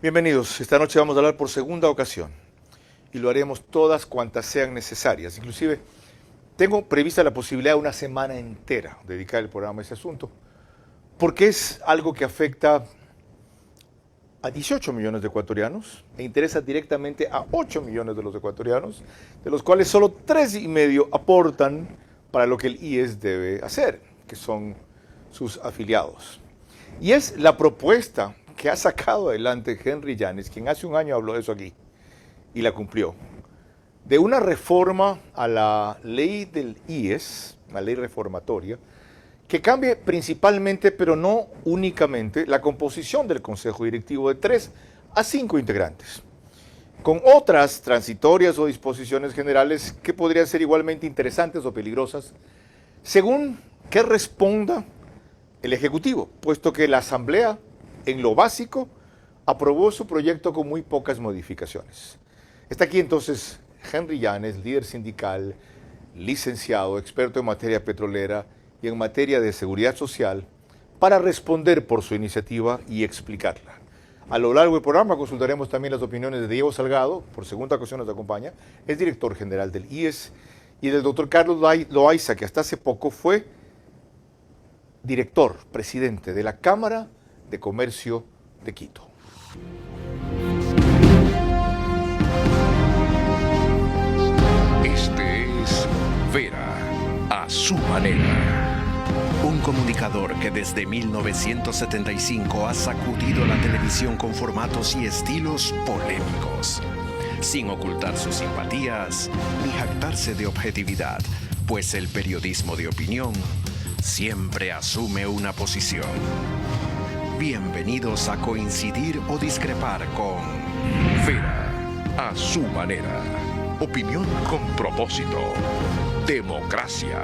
Bienvenidos. Esta noche vamos a hablar por segunda ocasión y lo haremos todas cuantas sean necesarias. Inclusive tengo prevista la posibilidad de una semana entera dedicar el programa a ese asunto, porque es algo que afecta a 18 millones de ecuatorianos e interesa directamente a 8 millones de los ecuatorianos, de los cuales solo 3,5 aportan para lo que el IES debe hacer, que son sus afiliados. Y es la propuesta que ha sacado adelante Henry Llanes, quien hace un año habló de eso aquí y la cumplió, de una reforma a la ley del IES, una ley reformatoria, que cambie principalmente, pero no únicamente, la composición del Consejo Directivo de 3 a 5 integrantes, con otras transitorias o disposiciones generales que podrían ser igualmente interesantes o peligrosas, según que responda el Ejecutivo, puesto que la Asamblea, en lo básico, aprobó su proyecto con muy pocas modificaciones. Está aquí entonces Henry Llanes, líder sindical, licenciado, experto en materia petrolera y en materia de seguridad social, para responder por su iniciativa y explicarla. A lo largo del programa consultaremos también las opiniones de Diego Salgado, por segunda ocasión nos acompaña, es director general del IES, y del doctor Carlos Loaiza, que hasta hace poco fue director, presidente de la Cámara de Comercio de Quito. Este es Vera a su manera. Un comunicador que desde 1975 ha sacudido la televisión con formatos y estilos polémicos, sin ocultar sus simpatías ni jactarse de objetividad, pues el periodismo de opinión siempre asume una posición. Bienvenidos a coincidir o discrepar con Vera a su manera. Opinión con propósito. Democracia.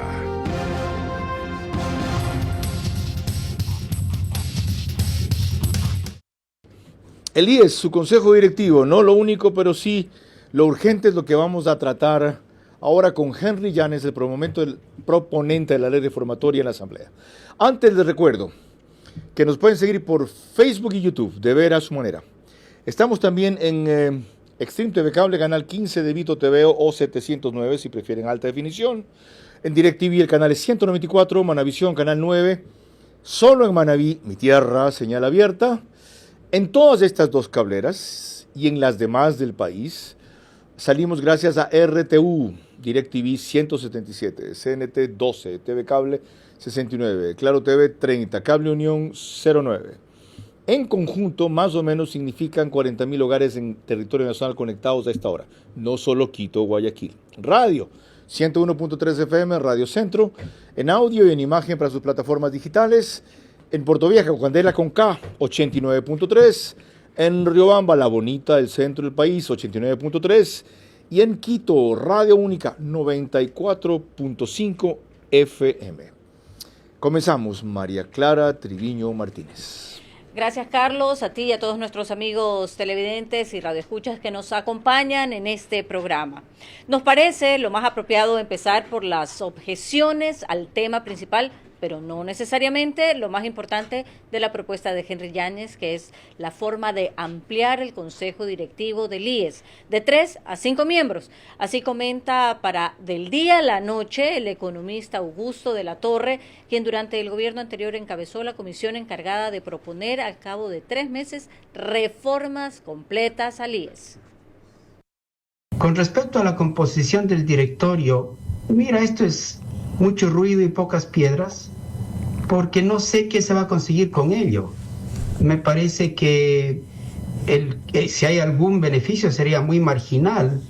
El IES, su consejo directivo, no lo único, pero sí lo urgente es lo que vamos a tratar ahora con Henry Llanes, el proponente de la ley reformatoria en la Asamblea. Antes les recuerdo que nos pueden seguir por Facebook y YouTube, de Vera a su manera. Estamos también en Extreme TV Cable, canal 15 de Vito TV o 709, si prefieren alta definición. En DirecTV el canal es 194, Manavisión canal 9. Solo en Manaví, mi tierra, señal abierta. En todas estas dos cableras y en las demás del país, salimos gracias a RTU, DirecTV 177, CNT 12, TV Cable 69, Claro TV 30, Cable Unión 09. En conjunto, más o menos significan 40,000 hogares en territorio nacional conectados a esta hora. No solo Quito, Guayaquil. Radio, 101.3 FM, Radio Centro. En audio y en imagen para sus plataformas digitales. En Puerto Viejo, Candela con K, 89.3. En Riobamba, La Bonita, el centro del país, 89.3. Y en Quito, Radio Única, 94.5 FM. Comenzamos, María Clara Triviño Martínez. Gracias, Carlos, a ti y a todos nuestros amigos televidentes y radioescuchas que nos acompañan en este programa. Nos parece lo más apropiado empezar por las objeciones al tema principal, pero no necesariamente lo más importante de la propuesta de Henry Llanes, que es la forma de ampliar el Consejo Directivo del IES de 3 a 5 miembros. Así comenta para Del Día a la Noche el economista Augusto de la Torre, quien durante el gobierno anterior encabezó la comisión encargada de proponer al cabo de 3 meses reformas completas al IES. Con respecto a la composición del directorio, mira, esto es mucho ruido y pocas piedras, porque no sé qué se va a conseguir con ello. Me parece que si hay algún beneficio sería muy marginal.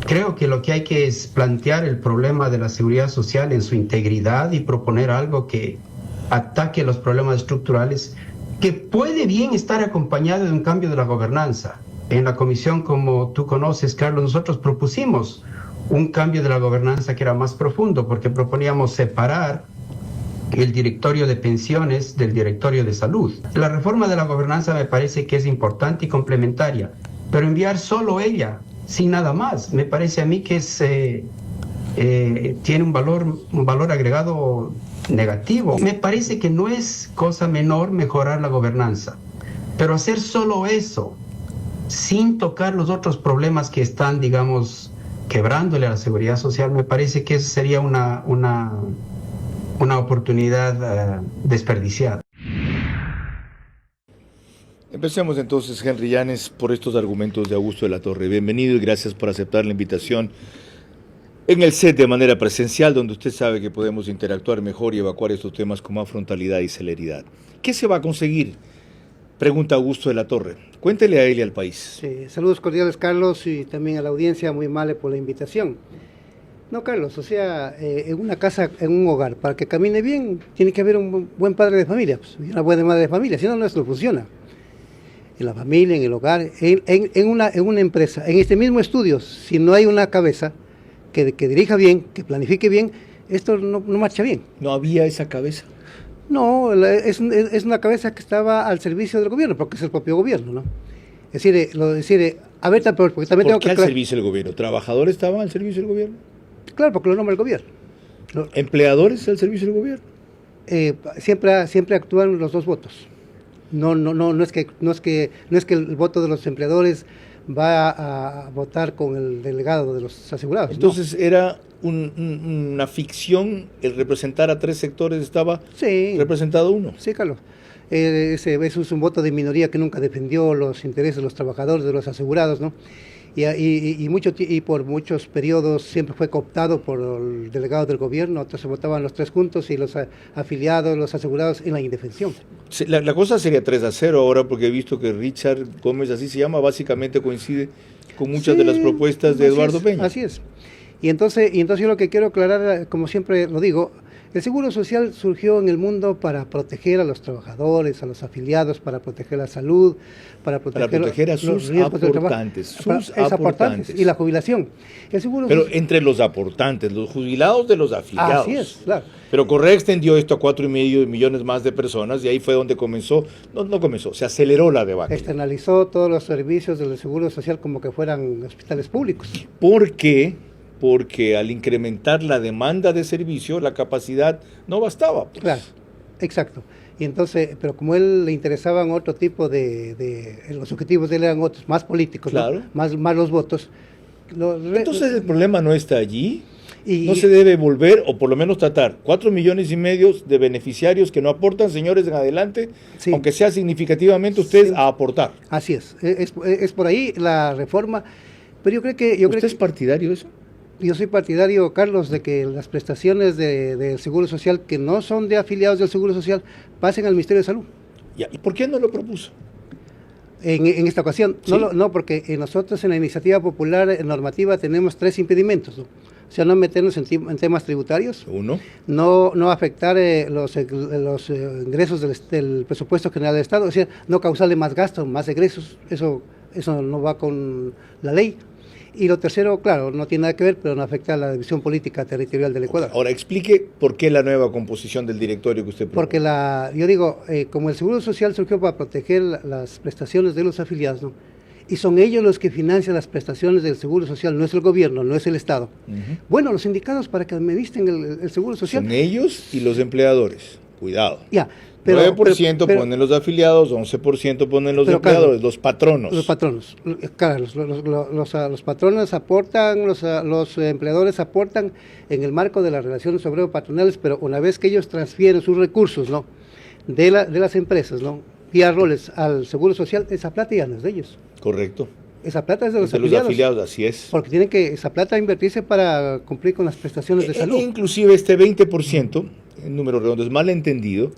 Creo que lo que hay que es plantear el problema de la seguridad social en su integridad y proponer algo que ataque los problemas estructurales, que puede bien estar acompañado de un cambio de la gobernanza. En la comisión, como tú conoces, Carlos, nosotros propusimos un cambio de la gobernanza que era más profundo, porque proponíamos separar el directorio de pensiones del directorio de salud. La reforma de la gobernanza me parece que es importante y complementaria, pero enviar solo ella, sin nada más, me parece a mí que tiene un valor agregado negativo. Me parece que no es cosa menor mejorar la gobernanza, Pero hacer solo eso, sin tocar los otros problemas que están, digamos, quebrándole a la seguridad social, me parece que eso sería una oportunidad desperdiciada. Empecemos entonces, Henry Llanes, por estos argumentos de Augusto de la Torre. Bienvenido y gracias por aceptar la invitación en el set de manera presencial, donde usted sabe que podemos interactuar mejor y evacuar estos temas con más frontalidad y celeridad. ¿Qué se va a conseguir? Pregunta Augusto de la Torre. Cuéntele a él y al país. Sí, saludos cordiales, Carlos, y también a la audiencia, muy amable por la invitación. No, Carlos, o sea, en una casa, en un hogar, para que camine bien, tiene que haber un buen padre de familia, pues, y una buena madre de familia, si no, esto no funciona. En la familia, en el hogar, en una empresa, en este mismo estudio, si no hay una cabeza que dirija bien, que planifique bien, esto no marcha bien. ¿No había esa cabeza? No, es una cabeza que estaba al servicio del gobierno, porque es el propio gobierno, ¿no? Es decir, a ver, porque también ¿Por tengo qué que... al servicio del gobierno? ¿Trabajadores estaban al servicio del gobierno? Claro, porque lo nombra el gobierno. ¿Empleadores al servicio del gobierno? Siempre actúan los dos votos. No es que el voto de los empleadores va a votar con el delegado de los asegurados. Entonces era una ficción el representar a tres sectores, estaba representado uno. Sí, Carlos. Eso es un voto de minoría que nunca defendió los intereses de los trabajadores, de los asegurados, ¿no? Y por muchos periodos siempre fue cooptado por el delegado del gobierno, otros se votaban los tres juntos y los afiliados, los asegurados en la indefensión. La cosa sería 3-0 ahora, porque he visto que Richard Gómez, así se llama, básicamente coincide con muchas de las propuestas de Eduardo Peña. Así es. Y entonces yo lo que quiero aclarar, como siempre lo digo, el Seguro Social surgió en el mundo para proteger a los trabajadores, a los afiliados, para proteger la salud, para proteger a sus aportantes. Y la jubilación. Pero entre los aportantes, los jubilados de los afiliados. Así es, claro. Pero Correa extendió esto a 4,5 millones más de personas y ahí fue donde se aceleró la debacle. Externalizó todos los servicios del Seguro Social como que fueran hospitales públicos. ¿Por qué? Porque al incrementar la demanda de servicio, la capacidad no bastaba. Pues. Claro, exacto. Y entonces, pero como a él le interesaban otro tipo los objetivos de él eran otros, más políticos, claro, ¿no? más los votos. Entonces el problema no está allí. No se debe volver, o por lo menos tratar, 4,5 millones de beneficiarios que no aportan, señores, en adelante, sí, aunque sea significativamente ustedes, sí, a aportar. Así es por ahí la reforma. Pero yo creo que... ¿Usted es partidario de eso? Yo soy partidario, Carlos, de que las prestaciones del Seguro Social que no son de afiliados del Seguro Social pasen al Ministerio de Salud. ¿Y por qué no lo propuso? En esta ocasión, ¿sí? No, porque nosotros en la iniciativa popular normativa tenemos 3 impedimentos, ¿no? O sea, no meternos en temas tributarios. Uno. No afectar los ingresos del presupuesto general del Estado, o sea, no causarle más gastos, más egresos, eso no va con la ley. Y lo tercero, claro, no tiene nada que ver, pero no afecta a la división política territorial del Ecuador. Ahora, explique por qué la nueva composición del directorio que usted propone. Porque yo digo, como el Seguro Social surgió para proteger las prestaciones de los afiliados, ¿no? Y son ellos los que financian las prestaciones del Seguro Social, no es el gobierno, no es el Estado. Bueno, los sindicatos para que administren el Seguro Social. Son ellos y los empleadores, cuidado. Ya. 9% ponen los afiliados, 11% ponen los empleadores, claro, los patronos. Los patronos, claro, los patronos aportan, los empleadores aportan en el marco de las relaciones obrero-patronales, pero una vez que ellos transfieren sus recursos, ¿no?, de las empresas, ¿no?, vía roles al Seguro Social, esa plata ya no es de ellos. Correcto. Esa plata es de los afiliados. Así es. Porque tienen que esa plata invertirse para cumplir con las prestaciones de salud. Inclusive este 20%, en número redondo, es mal entendido,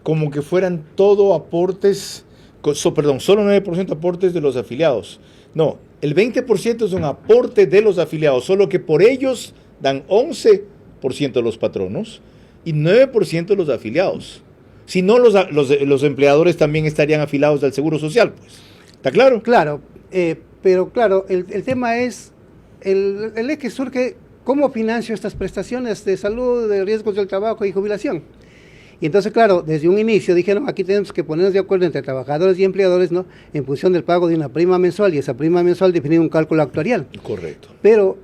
como que fueran todo aportes, solo 9% aportes de los afiliados. No, el 20% es un aporte de los afiliados, solo que por ellos dan 11% los patronos y 9% los afiliados. Si no, los empleadores también estarían afiliados al Seguro Social, pues. ¿Está claro? Claro, pero claro, el tema es, el eje surge, ¿cómo financio estas prestaciones de salud, de riesgos del trabajo y jubilación? Y entonces, claro, desde un inicio dijeron, aquí tenemos que ponernos de acuerdo entre trabajadores y empleadores, ¿no?, en función del pago de una prima mensual, y esa prima mensual definir un cálculo actuarial. Correcto. Pero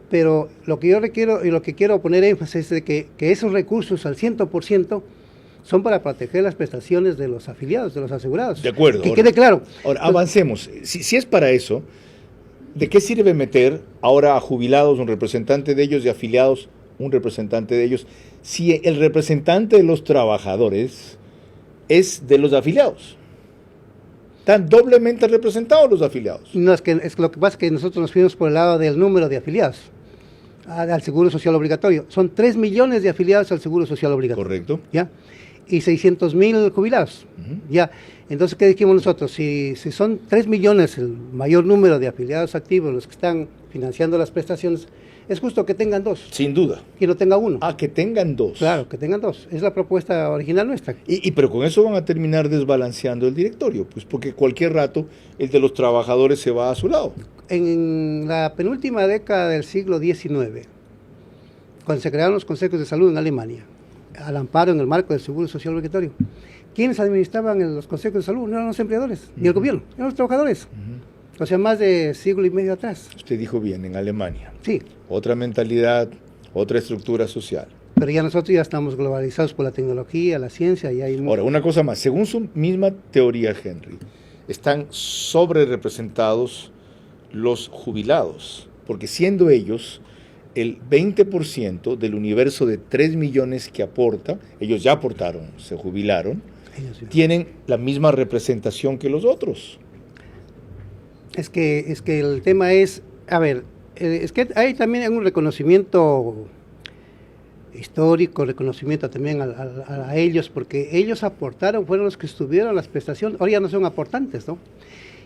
lo que yo requiero y lo que quiero poner énfasis es de que esos recursos al 100% son para proteger las prestaciones de los afiliados, de los asegurados. De acuerdo. Que ahora, quede claro. Ahora, avancemos. Si es para eso, ¿de qué sirve meter ahora a jubilados un representante de ellos y afiliados un representante de ellos si el representante de los trabajadores es de los afiliados? Están doblemente representados los afiliados. No, es lo que pasa es que nosotros nos fuimos por el lado del número de afiliados al Seguro Social Obligatorio. Son 3 millones de afiliados al Seguro Social Obligatorio. Correcto. ¿Ya? Y 600,000 jubilados. ¿Ya? Entonces, ¿qué dijimos nosotros? Si son 3 millones el mayor número de afiliados activos, los que están financiando las prestaciones, es justo que tengan 2. Sin duda. Que no tenga 1. Ah, que tengan 2. Claro, que tengan 2. Es la propuesta original nuestra. Pero con eso van a terminar desbalanceando el directorio, pues porque cualquier rato el de los trabajadores se va a su lado. En la penúltima década del siglo XIX, cuando se crearon los consejos de salud en Alemania, al amparo en el marco del Seguro Social Obligatorio, ¿quiénes administraban los consejos de salud? No eran los empleadores, ni el gobierno, eran los trabajadores. O sea, más de siglo y medio atrás. Usted dijo bien, en Alemania. Sí. Otra mentalidad, otra estructura social. Pero ya nosotros ya estamos globalizados por la tecnología, la ciencia, y hay Ahora, una cosa más, según su misma teoría, Henry, están sobre representados los jubilados, porque siendo ellos el 20% del universo de 3 millones que aporta, ellos ya aportaron, se jubilaron, tienen la misma representación que los otros. Es que el tema es, a ver, es que hay también un reconocimiento histórico, reconocimiento también a ellos, porque ellos aportaron, fueron los que estuvieron las prestaciones, ahora ya no son aportantes, ¿no?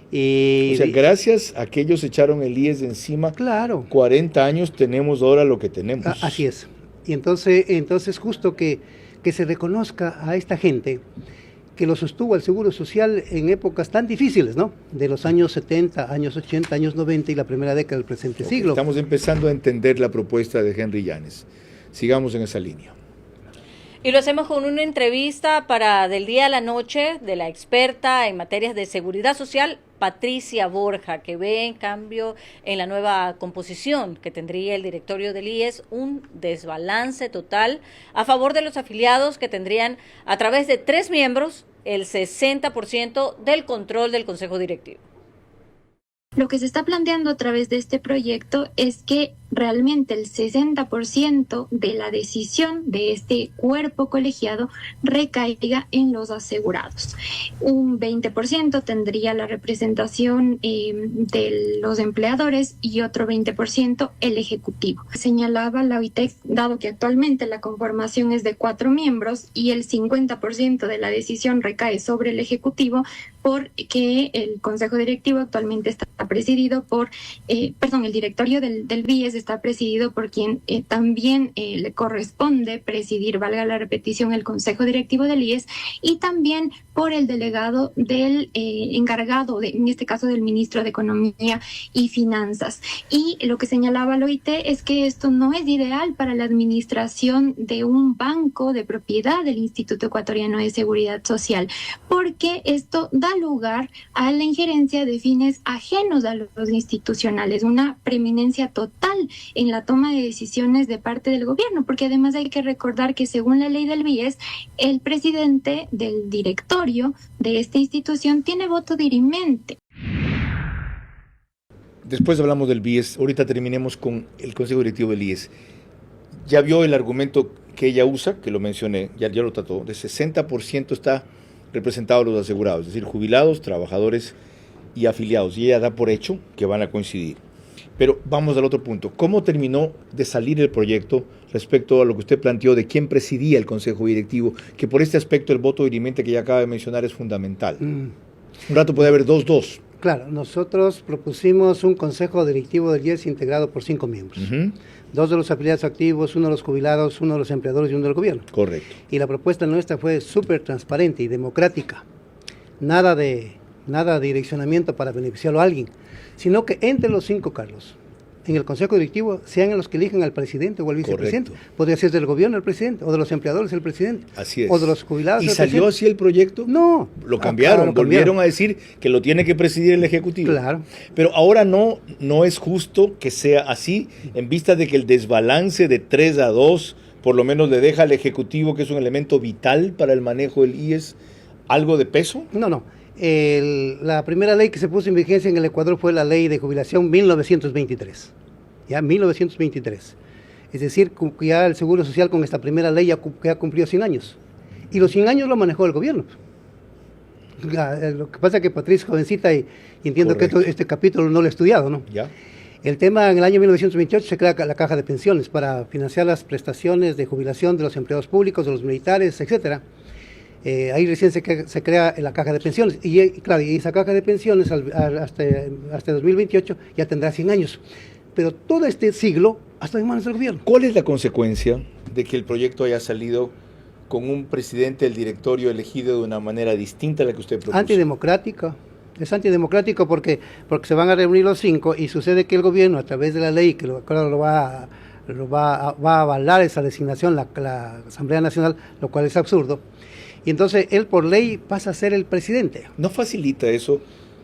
O sea, gracias a que ellos echaron el IES de encima, claro, 40 años tenemos ahora lo que tenemos. Así es. Y entonces justo que se reconozca a esta gente que lo sostuvo el Seguro Social en épocas tan difíciles, ¿no? De los años 70, años 80, años 90 y la primera década del presente siglo. Estamos empezando a entender la propuesta de Henry Llanes. Sigamos en esa línea. Y lo hacemos con una entrevista para Del Día a la Noche de la experta en materias de seguridad social, Patricia Borja, que ve en cambio en la nueva composición que tendría el directorio del IES un desbalance total a favor de los afiliados que tendrían a través de 3 miembros el 60% del control del Consejo Directivo. Lo que se está planteando a través de este proyecto es que realmente el 60% de la decisión de este cuerpo colegiado recaiga en los asegurados. Un 20% tendría la representación de los empleadores y otro 20% el ejecutivo. Señalaba la OIT, dado que actualmente la conformación es de 4 miembros y el 50% de la decisión recae sobre el ejecutivo, porque el Consejo Directivo actualmente está presidido por, el directorio del BIES está presidido por quien también le corresponde presidir, valga la repetición, el Consejo Directivo del IES, y también por el delegado del encargado, en este caso del ministro de Economía y Finanzas. Y lo que señalaba el OIT es que esto no es ideal para la administración de un banco de propiedad del Instituto Ecuatoriano de Seguridad Social, porque esto da lugar a la injerencia de fines ajenos a los institucionales, una preeminencia total en la toma de decisiones de parte del gobierno, porque además hay que recordar que según la ley del BIES, el presidente del directorio de esta institución tiene voto dirimente. Después hablamos del BIES, ahorita terminemos con el Consejo Directivo del IES. Ya vio el argumento que ella usa, que lo mencioné, ya lo trató, de 60% está representado los asegurados, es decir, jubilados, trabajadores y afiliados, y ella da por hecho que van a coincidir. Pero vamos al otro punto. ¿Cómo terminó de salir el proyecto respecto a lo que usted planteó de quién presidía el Consejo Directivo? Que por este aspecto el voto dirimente que ya acaba de mencionar es fundamental. Un rato puede haber 2-2. Claro, nosotros propusimos un Consejo Directivo del IES integrado por 5 miembros. 2 de los afiliados activos, 1 de los jubilados, 1 de los empleadores y 1 del gobierno. Correcto. Y la propuesta nuestra fue súper transparente y democrática. Nada de direccionamiento para beneficiarlo a alguien, sino que entre los 5, Carlos, en el Consejo Directivo sean los que elijan al presidente o al vicepresidente. Correcto. Podría ser del gobierno el presidente, o de los empleadores el presidente. Así es. O de los jubilados ¿Y el salió presidente. así el proyecto? No. Lo cambiaron, claro, lo volvieron a decir que lo tiene que presidir el Ejecutivo. Claro. Pero ahora no es justo que sea así, en vista de que el desbalance de 3-2 por lo menos le deja al Ejecutivo, que es un elemento vital para el manejo del IES, algo de peso? No. La primera ley que se puso en vigencia en el Ecuador fue la ley de jubilación 1923. Ya, 1923. Es decir, ya el Seguro Social con esta primera ley ya cumplió 100 años. Y los 100 años lo manejó el gobierno. Lo que pasa es que Patricia es jovencita y entiendo Correcto. Que este capítulo no lo he estudiado, ¿no? Ya. El tema, en el año 1928 se crea la caja de pensiones para financiar las prestaciones de jubilación de los empleados públicos, de los militares, etcétera. Ahí recién se crea la caja de pensiones. Y claro, y esa caja de pensiones hasta 2028 ya tendrá 100 años. Pero todo este siglo hasta en manos del gobierno. ¿Cuál es la consecuencia de que el proyecto haya salido con un presidente del directorio elegido de una manera distinta a la que usted propuso? Antidemocrática. Es antidemocrático porque se van a reunir los 5 y sucede que el gobierno, a través de la ley, que lo va a avalar esa designación, la Asamblea Nacional, lo cual es absurdo, y entonces él por ley pasa a ser el presidente. ¿No facilita eso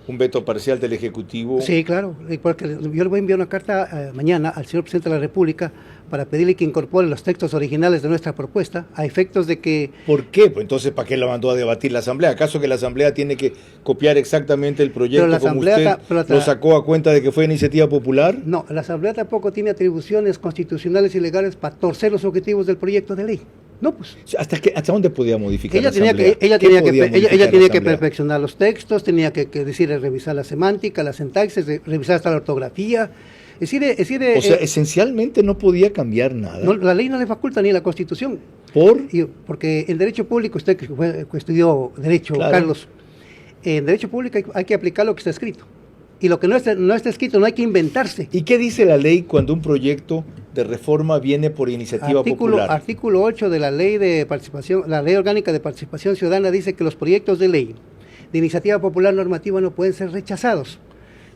un veto parcial del Ejecutivo? Sí, claro, porque yo le voy a enviar una carta mañana al señor presidente de la República para pedirle que incorpore los textos originales de nuestra propuesta a efectos de que... ¿Por qué? Pues entonces, ¿para qué la mandó a debatir la Asamblea? ¿Acaso que la Asamblea tiene que copiar exactamente el proyecto como usted lo sacó a cuenta de que fue iniciativa popular? No, la Asamblea tampoco tiene atribuciones constitucionales y legales para torcer los objetivos del proyecto de ley. No, pues. ¿Hasta dónde podía modificar ella la Asamblea? Ella tenía que perfeccionar los textos, tenía que decir, revisar la semántica, la sintaxis, revisar hasta la ortografía. O sea, esencialmente no podía cambiar nada. No, la ley no le faculta ni la Constitución. Porque en Derecho Público, usted que estudió Derecho, claro. Carlos, en Derecho Público hay que aplicar lo que está escrito. Y lo que no está escrito no hay que inventarse. ¿Y qué dice la ley cuando un proyecto de reforma viene por iniciativa popular? Artículo 8 de la Ley de Participación, la Ley Orgánica de Participación Ciudadana dice que los proyectos de ley de iniciativa popular normativa no pueden ser rechazados.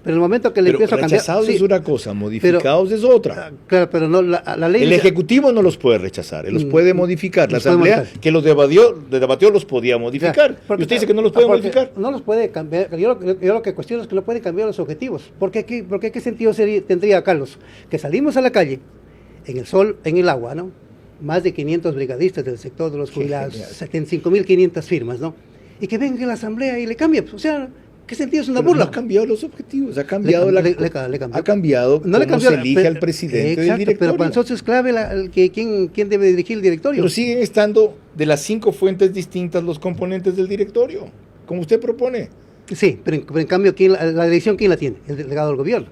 Pero en el momento que le empiezo a cambiar... Rechazados es una cosa, modificados es otra. Claro, pero no la ley... El Ejecutivo no los puede rechazar, él los puede modificar. La Asamblea que los debatió los podía modificar. Y usted dice que no los puede modificar. No los puede cambiar. Yo lo que cuestiono es que no puede cambiar los objetivos. Porque ¿qué sentido tendría, Carlos? Que salimos a la calle, en el sol, en el agua, ¿no? Más de 500 brigadistas del sector de los jubilados, 75.500 firmas, ¿no? Y que venga a la Asamblea y le cambie. O sea... ¿Qué sentido es una burla? No ha cambiado los objetivos, ha cambiado ha cambiado no cómo se elige al presidente del directorio. Pero para nosotros es clave quién debe dirigir el directorio. Pero siguen estando de las 5 fuentes distintas los componentes del directorio, como usted propone. Sí, pero en cambio, la dirección, ¿quién la tiene? El delegado del gobierno.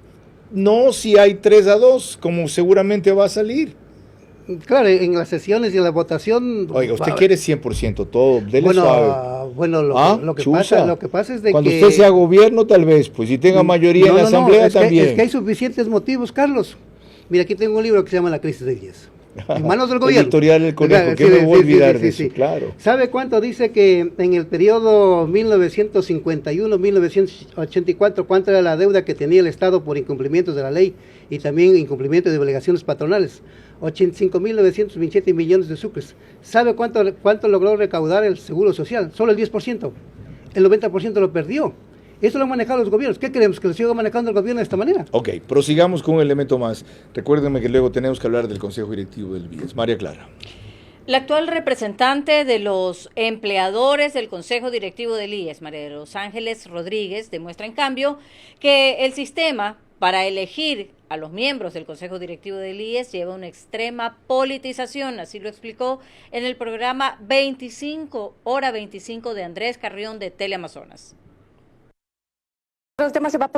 No, si hay 3-2, como seguramente va a salir. Claro, en las sesiones y en la votación... Oiga, usted quiere 100% todo, dele suave. Bueno, lo que pasa es de cuando usted sea gobierno, tal vez, pues si tenga mayoría en la Asamblea, también. Es que hay suficientes motivos, Carlos. Mira, aquí tengo un libro que se llama La crisis del IES. En manos del gobierno. Editorial El Conejo, que me voy a olvidar de eso, claro. ¿Sabe cuánto dice que en el periodo 1951-1984, cuánto era la deuda que tenía el Estado por incumplimientos de la ley y también incumplimiento de obligaciones patronales? 85.927 millones de sucres. ¿Sabe cuánto logró recaudar el Seguro Social? Solo el 10%. El 90% lo perdió. Eso lo han manejado los gobiernos. ¿Qué queremos? ¿Que lo siga manejando el gobierno de esta manera? Ok, prosigamos con un elemento más. Recuérdenme que luego tenemos que hablar del Consejo Directivo del BIES. María Clara. La actual representante de los empleadores del Consejo Directivo del IES, María de los Ángeles Rodríguez, demuestra en cambio que el sistema para elegir a los miembros del Consejo Directivo del IES lleva una extrema politización, así lo explicó en el programa 25 de Andrés Carrión de Teleamazonas. El tema se va a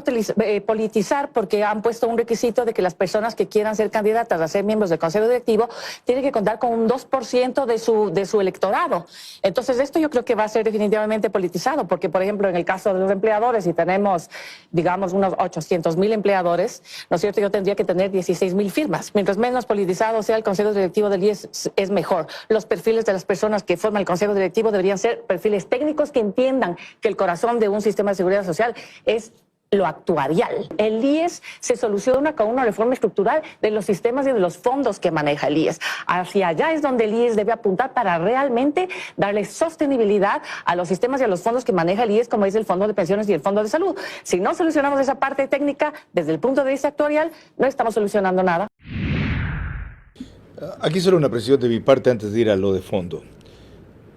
politizar porque han puesto un requisito de que las personas que quieran ser candidatas a ser miembros del Consejo Directivo tienen que contar con un 2% de su electorado. Entonces esto yo creo que va a ser definitivamente politizado porque, por ejemplo, en el caso de los empleadores, si tenemos, digamos, unos 800.000 empleadores, ¿no es cierto? Yo tendría que tener 16.000 firmas. Mientras menos politizado sea el Consejo Directivo del IES, es mejor. Los perfiles de las personas que forman el Consejo Directivo deberían ser perfiles técnicos que entiendan que el corazón de un sistema de seguridad social es lo actuarial. El IES se soluciona con una reforma estructural de los sistemas y de los fondos que maneja el IES. Hacia allá es donde el IES debe apuntar para realmente darle sostenibilidad a los sistemas y a los fondos que maneja el IES, como es el Fondo de Pensiones y el Fondo de Salud. Si no solucionamos esa parte técnica, desde el punto de vista actuarial, no estamos solucionando nada. Aquí solo una precisión de mi parte antes de ir a lo de fondo.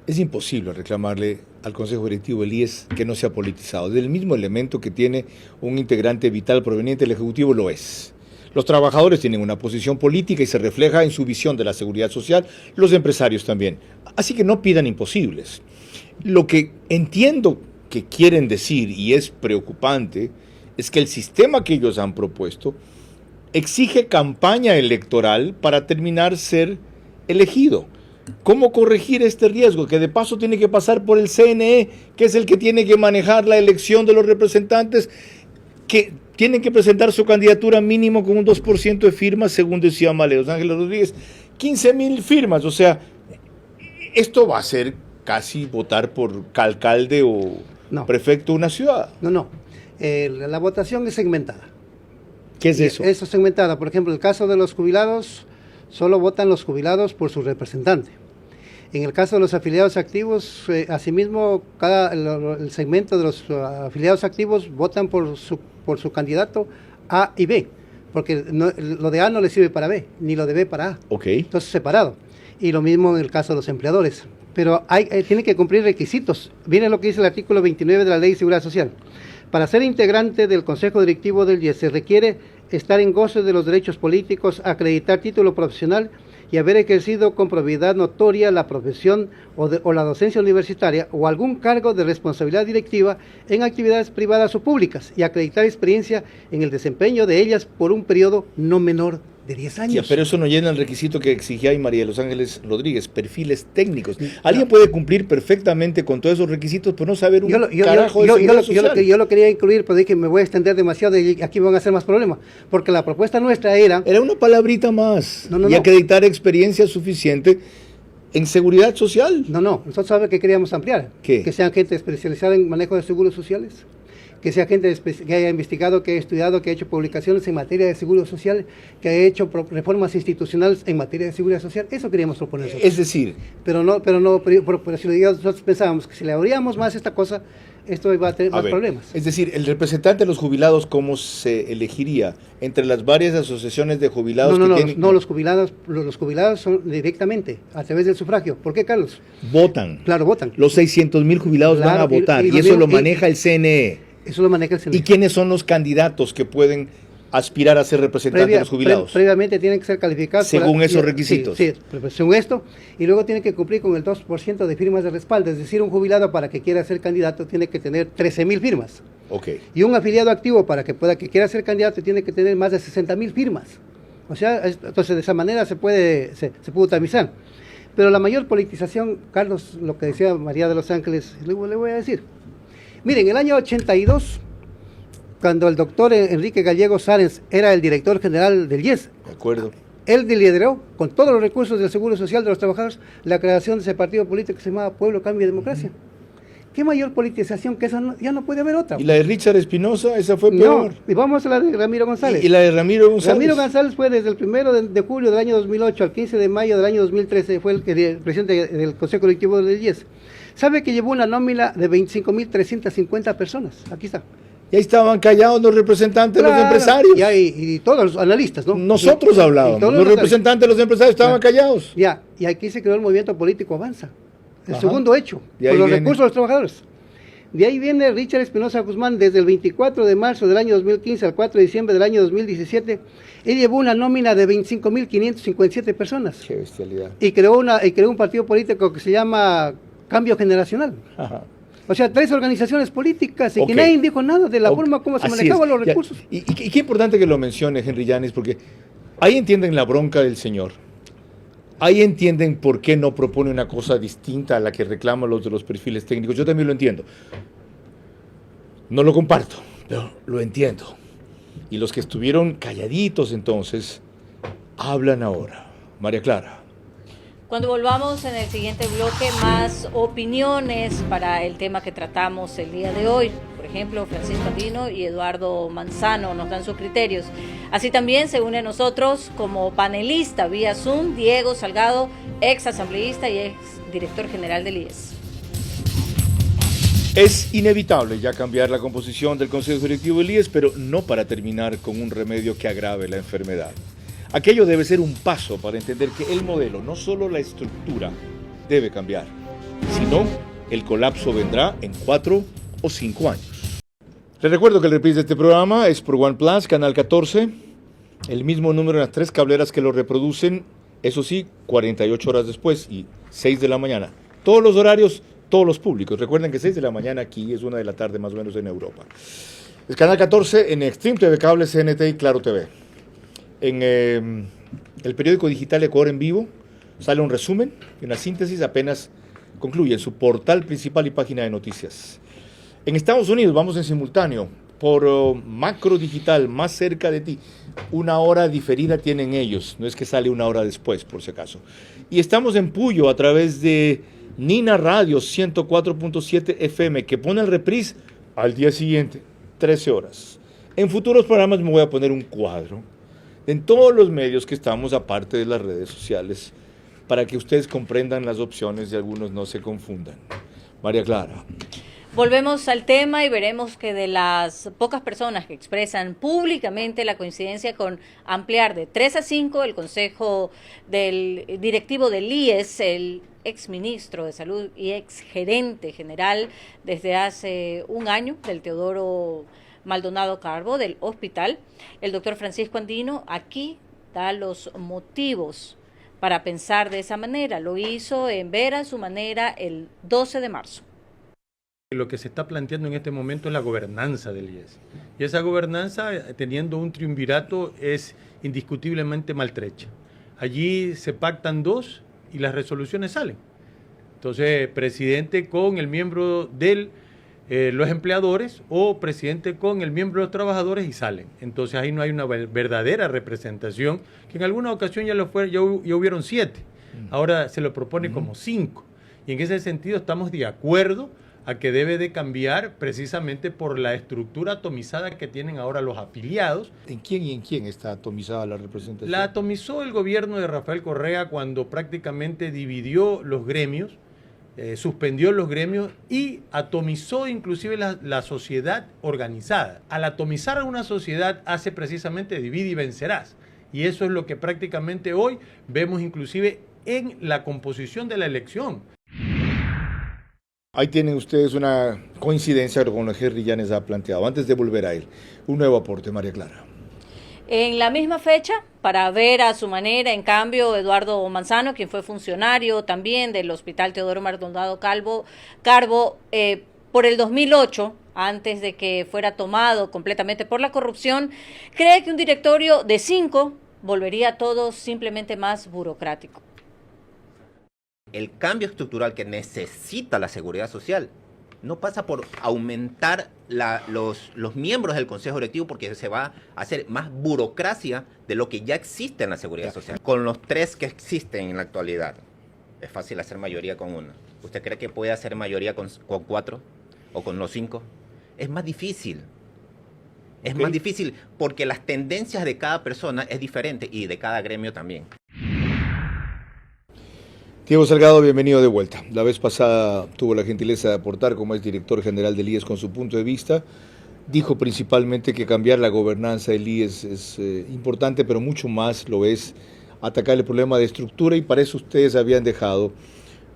Es imposible reclamarle al Consejo Directivo del IES que no sea politizado. Del mismo elemento que tiene un integrante vital proveniente del Ejecutivo lo es. Los trabajadores tienen una posición política y se refleja en su visión de la seguridad social, los empresarios también. Así que no pidan imposibles. Lo que entiendo que quieren decir, y es preocupante, es que el sistema que ellos han propuesto exige campaña electoral para terminar ser elegido. ¿Cómo corregir este riesgo? Que de paso tiene que pasar por el CNE, que es el que tiene que manejar la elección de los representantes, que tienen que presentar su candidatura mínimo con un 2% de firmas, según decía María Los Ángeles Rodríguez. 15,000 firmas, o sea, esto va a ser casi votar por alcalde o prefecto de una ciudad. No. La votación es segmentada. ¿Qué es eso? Eso es segmentada. Por ejemplo, en el caso de los jubilados, solo votan los jubilados por su representante. En el caso de los afiliados activos, asimismo, el segmento de los afiliados activos votan por su candidato A y B, porque lo de A no le sirve para B, ni lo de B para A. Okay. Entonces, separado. Y lo mismo en el caso de los empleadores. Pero tienen que cumplir requisitos. Viene lo que dice el artículo 29 de la Ley de Seguridad Social. Para ser integrante del Consejo Directivo del IES se requiere estar en goce de los derechos políticos, acreditar título profesional y haber ejercido con probidad notoria la profesión o la docencia universitaria o algún cargo de responsabilidad directiva en actividades privadas o públicas y acreditar experiencia en el desempeño de ellas por un periodo no menor de 10 años. Sí, pero eso no llena el requisito que exigía ahí María Los Ángeles Rodríguez, perfiles técnicos. Alguien puede cumplir perfectamente con todos esos requisitos, pero no saber un carajo de seguridad social. Yo lo quería incluir, pero dije que me voy a extender demasiado y aquí van a hacer más problemas, porque la propuesta nuestra era una palabrita más y acreditar experiencia suficiente en seguridad social. No, nosotros sabemos que queríamos ampliar. ¿Qué? Que sean gente especializada en manejo de seguros sociales, que sea gente que haya investigado, que haya estudiado, que haya hecho publicaciones en materia de seguro social, que haya hecho reformas institucionales en materia de seguridad social. Eso queríamos proponer nosotros. Es decir, pero si lo digamos, nosotros pensábamos que si le abríamos más esta cosa, esto iba a tener más problemas. Es decir, el representante de los jubilados, ¿cómo se elegiría? Entre las varias asociaciones de jubilados los jubilados son directamente, a través del sufragio. ¿Por qué, Carlos? Votan. Claro, votan. Los 600,000 jubilados van a votar y eso lo maneja el CNE. Eso lo maneja el CNE. ¿Y quiénes son los candidatos que pueden aspirar a ser representantes de los jubilados? Previamente tienen que ser calificados según esos requisitos. Sí, según esto, y luego tienen que cumplir con el 2% de firmas de respaldo, es decir, un jubilado para que quiera ser candidato tiene que tener 13,000 firmas. Okay. Y un afiliado activo para que quiera ser candidato tiene que tener más de 60,000 firmas. O sea, entonces de esa manera se puede tamizar. Pero la mayor politización, Carlos, lo que decía María de Los Ángeles, le voy a decir. Miren, en el año 82, cuando el doctor Enrique Gallego Sáenz era el director general del IES, de acuerdo, él lideró con todos los recursos del Seguro Social de los Trabajadores la creación de ese partido político que se llamaba Pueblo, Cambio y Democracia. ¿Qué mayor politización que esa? Ya no puede haber otra. ¿Y la de Richard Espinosa? Esa fue peor. No, y vamos a la de Ramiro González. ¿Y la de Ramiro González? Ramiro González fue desde el 1 de julio del año 2008 al 15 de mayo del año 2013, fue el presidente del Consejo Directivo del IES. ¿Sabe que llevó una nómina de 25,350 personas? Aquí está. Y ahí estaban callados los representantes de los empresarios. Y todos los analistas, ¿no? Nosotros hablábamos, los representantes de los empresarios estaban callados. Y aquí se creó el movimiento político Avanza. El segundo hecho, con los recursos de los trabajadores. De ahí viene Richard Espinosa Guzmán, desde el 24 de marzo del año 2015 al 4 de diciembre del año 2017, él llevó una nómina de 25,557 personas. Qué bestialidad. Y creó un partido político que se llama Cambio Generacional. Ajá. O sea, 3 organizaciones políticas y que nadie dijo nada de la forma como se manejaban los recursos. Y qué importante que lo mencione, Henry Llanes, porque ahí entienden la bronca del señor. Ahí entienden por qué no propone una cosa distinta a la que reclaman los de los perfiles técnicos. Yo también lo entiendo. No lo comparto, pero lo entiendo. Y los que estuvieron calladitos entonces, hablan ahora. María Clara. Cuando volvamos en el siguiente bloque, más opiniones para el tema que tratamos el día de hoy. Por ejemplo, Francisco Andino y Eduardo Manzano nos dan sus criterios. Así también se une a nosotros como panelista vía Zoom Diego Salgado, ex asambleísta y ex director general del IES. Es inevitable ya cambiar la composición del Consejo Directivo del IES, pero no para terminar con un remedio que agrave la enfermedad. Aquello debe ser un paso para entender que el modelo, no solo la estructura, debe cambiar, sino el colapso vendrá en 4 o 5 años. Les recuerdo que el reprise de este programa es por OnePlus, canal 14, el mismo número en las 3 cableras que lo reproducen, eso sí, 48 horas después y 6 de la mañana. Todos los horarios, todos los públicos. Recuerden que 6 de la mañana aquí es 1 de la tarde más o menos en Europa. El canal 14 en Extreme TV Cable, CNT y Claro TV. En el periódico digital Ecuador en Vivo sale un resumen y una síntesis apenas concluye en su portal principal y página de noticias. En Estados Unidos vamos en simultáneo por Macro Digital, más cerca de ti. 1 hora diferida tienen ellos, no es que sale 1 hora después, por si acaso. Y estamos en Puyo a través de Nina Radio 104.7 FM, que pone el reprise al día siguiente, 13 horas. En futuros programas me voy a poner un cuadro en todos los medios que estamos, aparte de las redes sociales, para que ustedes comprendan las opciones y algunos no se confundan. María Clara. Volvemos al tema y veremos que de las pocas personas que expresan públicamente la coincidencia con ampliar de 3 a 5 el consejo del directivo del IES, el exministro de Salud y exgerente general desde hace un año del Teodoro Maldonado Carbo del hospital, el doctor Francisco Andino, aquí da los motivos para pensar de esa manera. Lo hizo en Ver a su manera el 12 de marzo. Lo que se está planteando en este momento es la gobernanza del IES. Y esa gobernanza, teniendo un triunvirato, es indiscutiblemente maltrecha. Allí se pactan 2 y las resoluciones salen. Entonces, presidente con el miembro de los empleadores o presidente con el miembro de los trabajadores y salen. Entonces, ahí no hay una verdadera representación, que en alguna ocasión ya hubieron 7. Ahora se lo propone como 5. Y en ese sentido estamos de acuerdo a que debe de cambiar precisamente por la estructura atomizada que tienen ahora los afiliados. ¿En quién y en quién está atomizada la representación? La atomizó el gobierno de Rafael Correa cuando prácticamente dividió los gremios, suspendió los gremios y atomizó inclusive la sociedad organizada. Al atomizar a una sociedad hace precisamente divide y vencerás. Y eso es lo que prácticamente hoy vemos inclusive en la composición de la elección. Ahí tienen ustedes una coincidencia con lo que Henry Llanes ha planteado. Antes de volver a él, un nuevo aporte, María Clara. En la misma fecha, para ver a su manera, en cambio, Eduardo Manzano, quien fue funcionario también del Hospital Teodoro Maldonado Carbo, por el 2008, antes de que fuera tomado completamente por la corrupción, cree que un directorio de 5 volvería todo simplemente más burocrático. El cambio estructural que necesita la seguridad social no pasa por aumentar los miembros del Consejo Directivo, porque se va a hacer más burocracia de lo que ya existe en la seguridad social. Con los 3 que existen en la actualidad, es fácil hacer mayoría con 1. ¿Usted cree que puede hacer mayoría con 4 o con los 5? Es más difícil. Es más difícil porque las tendencias de cada persona es diferente y de cada gremio también. Diego Salgado, bienvenido de vuelta. La vez pasada tuvo la gentileza de aportar como es director general del IES con su punto de vista. Dijo principalmente que cambiar la gobernanza del IES es importante, pero mucho más lo es atacar el problema de estructura, y para eso ustedes habían dejado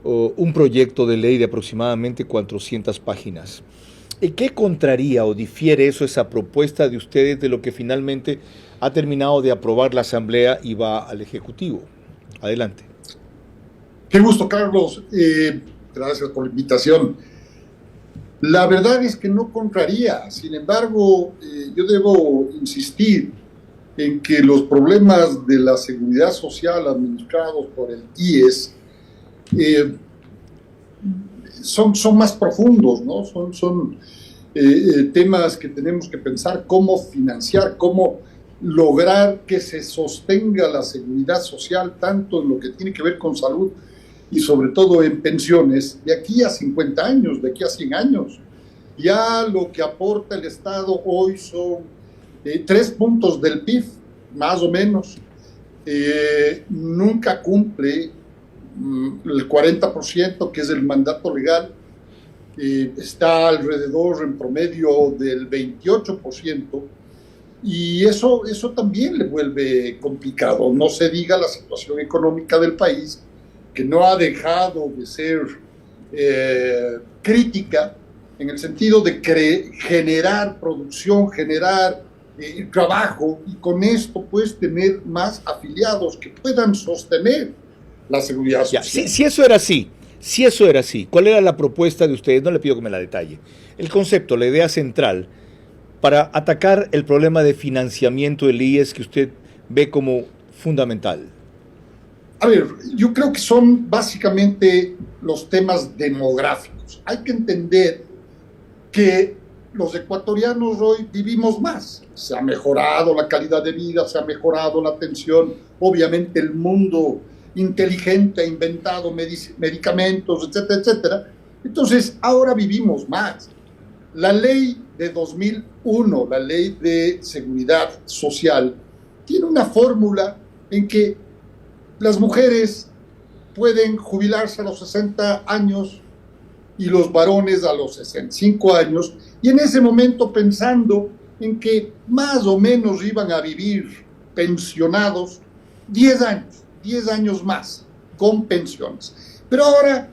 un proyecto de ley de aproximadamente 400 páginas. ¿En qué contraría o difiere eso, esa propuesta de ustedes, de lo que finalmente ha terminado de aprobar la Asamblea y va al Ejecutivo? Adelante. Qué gusto, Carlos. Gracias por la invitación. La verdad es que no contraría. Sin embargo, yo debo insistir en que los problemas de la seguridad social administrados por el IES son más profundos, ¿no? Son temas que tenemos que pensar cómo financiar, cómo lograr que se sostenga la seguridad social, tanto en lo que tiene que ver con salud y sobre todo en pensiones, de aquí a 50 años, de aquí a 100 años. Ya lo que aporta el Estado hoy son 3 puntos del PIB, más o menos. Nunca cumple el 40%, que es el mandato legal. Está alrededor, en promedio, del 28%. Y eso también le vuelve complicado. No se diga la situación económica del país, que no ha dejado de ser crítica en el sentido de generar producción, generar trabajo, y con esto puedes tener más afiliados que puedan sostener la seguridad social. Ya, si eso era así, ¿cuál era la propuesta de ustedes? No le pido que me la detalle. El concepto, la idea central para atacar el problema de financiamiento del IES que usted ve como fundamental. A ver, yo creo que son básicamente los temas demográficos. Hay que entender que los ecuatorianos hoy vivimos más. Se ha mejorado la calidad de vida, se ha mejorado la atención. Obviamente el mundo inteligente ha inventado medicamentos, etcétera, etcétera. Entonces, ahora vivimos más. La ley de 2001, la ley de seguridad social, tiene una fórmula en que las mujeres pueden jubilarse a los 60 años y los varones a los 65 años, y en ese momento pensando en que más o menos iban a vivir pensionados 10 años más, con pensiones. Pero ahora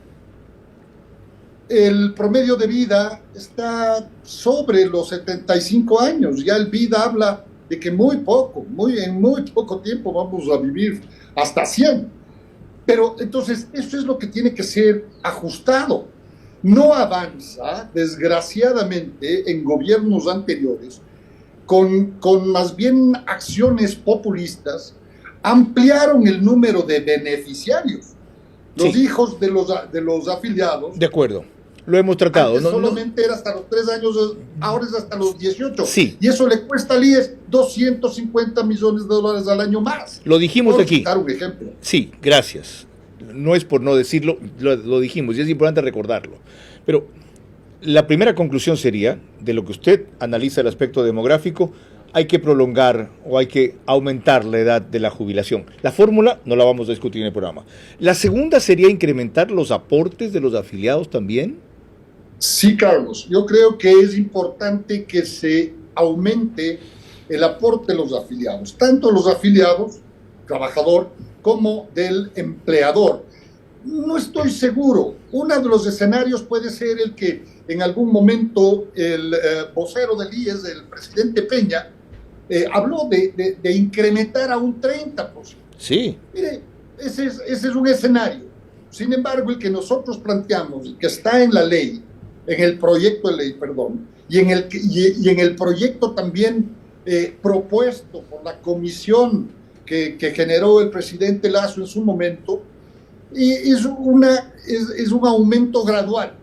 el promedio de vida está sobre los 75 años. Ya el BID habla de que en muy poco tiempo vamos a vivir hasta 100. Pero entonces eso es lo que tiene que ser ajustado. No avanza, desgraciadamente, en gobiernos anteriores, con más bien acciones populistas, ampliaron el número de beneficiarios. Los hijos de los afiliados. De acuerdo. Lo hemos tratado. Antes solamente era hasta los 3 años, ahora es hasta los 18. Sí. Y eso le cuesta al IES $250 millones al año más. Lo dijimos Por aquí. citar un ejemplo. Sí, gracias. No es por no decirlo, lo dijimos y es importante recordarlo. Pero la primera conclusión sería, de lo que usted analiza el aspecto demográfico, hay que prolongar o hay que aumentar la edad de la jubilación. La fórmula no la vamos a discutir en el programa. La segunda sería incrementar los aportes de los afiliados también. Sí, Carlos, yo creo que es importante que se aumente el aporte de los afiliados, tanto los afiliados, trabajador, como del empleador. No estoy seguro. Uno de los escenarios puede ser el que en algún momento el vocero del IES, el presidente Peña, habló de incrementar a un 30%. Sí. Mire, ese es un escenario. Sin embargo, el que nosotros planteamos y que está en la ley, en el proyecto de ley, perdón, y en el proyecto también propuesto por la comisión que generó el presidente Lasso en su momento, y es un aumento gradual.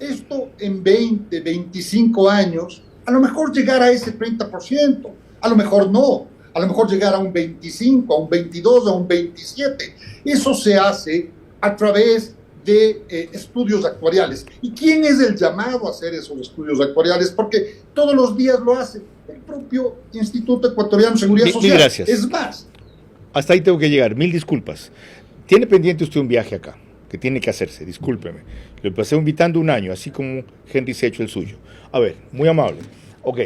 Esto en 20, 25 años, a lo mejor llegar a ese 30%, a lo mejor no, a lo mejor llegar a un 25, a un 22, a un 27. Eso se hace a través de estudios actuariales. ¿Y quién es el llamado a hacer esos estudios actuariales? Porque todos los días lo hace el propio Instituto Ecuatoriano de Seguridad Social. Mil gracias. Es más. Hasta ahí tengo que llegar, 1000 disculpas. Tiene pendiente usted un viaje acá, que tiene que hacerse, discúlpeme. Le pasé invitando un año, así como Henry se ha hecho el suyo. A ver, muy amable. Ok,